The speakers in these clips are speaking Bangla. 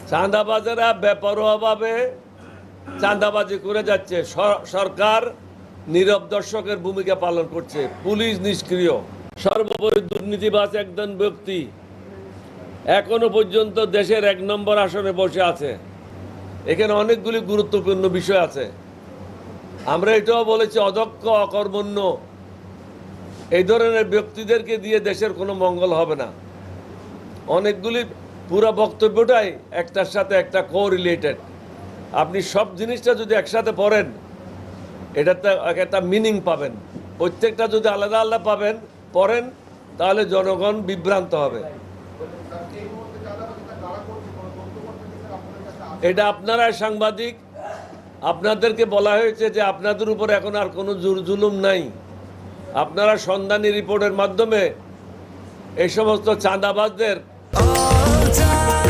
চাঁদাবাজেরা বেপরোয়াভাবে চাঁদাবাজি করে যাচ্ছে। সরকার নীরব দর্শকের ভূমিকা পালন করছে, পুলিশ নিষ্ক্রিয়। সর্বোপরি দুর্নীতিবাজ একজন ব্যক্তি এখনো পর্যন্ত দেশের 1 নম্বর আসনে বসে আছে। এখানে অনেকগুলি গুরুত্বপূর্ণ বিষয় আছে। আমরা এটাও বলেছি, অদক্ষ অকর্মণ্য এই ধরনের ব্যক্তিদেরকে দিয়ে দেশের কোনো মঙ্গল হবে না। অনেকগুলি পুরো বক্তব্যটাই একটার সাথে একটা কোরিলেটেড। আপনি সব জিনিসটা যদি একসাথে পড়েন, এটাতে একটা মিনিং পাবেন। প্রত্যেকটা যদি আলাদা আলাদা পড়েন, তাহলে জনগণ বিভ্রান্ত হবে। এটা আপনারা সাংবাদিক, আপনাদেরকে বলা হয়েছে যে আপনাদের উপর এখন আর কোনো জুলুম নাই। আপনারা সন্ধানী রিপোর্টের মাধ্যমে এই সমস্ত চাঁদাবাজদের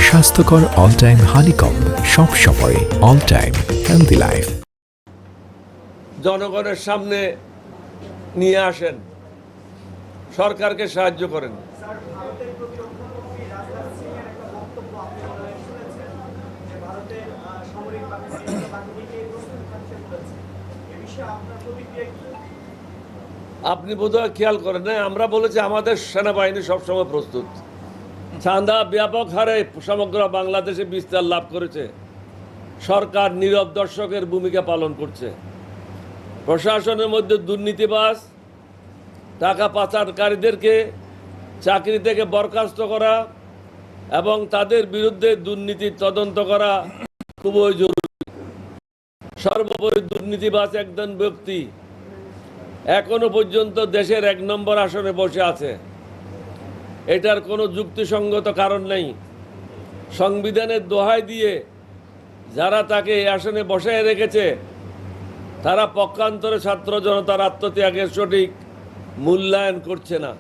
স্বাস্থ্যকর অল টাইম হানিকম, সব সময় অল টাইম হেলদি লাইফ জনগণের সামনে নিয়ে আসেন, সরকারকে সাহায্য করেন। আপনি বোধহয় খেয়াল করেন না, আমরা বলেছি আমাদের সেনাবাহিনী সবসময় প্রস্তুত। চাঁদা ব্যাপক হারে সমগ্র বাংলাদেশে বিস্তার লাভ করেছে। সরকার নীরব দর্শকের ভূমিকা পালন করছে। প্রশাসনের মধ্যে দুর্নীতিবাজ, টাকা পাচারকারীদেরকে চাকরি থেকে বরখাস্ত করা এবং তাদের বিরুদ্ধে দুর্নীতির তদন্ত করা খুবই জরুরি। সর্বোপরি দুর্নীতিবাজ একজন ব্যক্তি এখনো পর্যন্ত দেশের 1 নম্বর আসনে বসে আছে। এটার কোনো যুক্তিসঙ্গত কারণ নেই। সংবিধানের দোহাই দিয়ে যারা তাকে এই আসনে বসায় রেখেছে, তারা পক্ষান্তরে ছাত্র জনতার আত্মত্যাগের সঠিক মূল্যায়ন করছে না।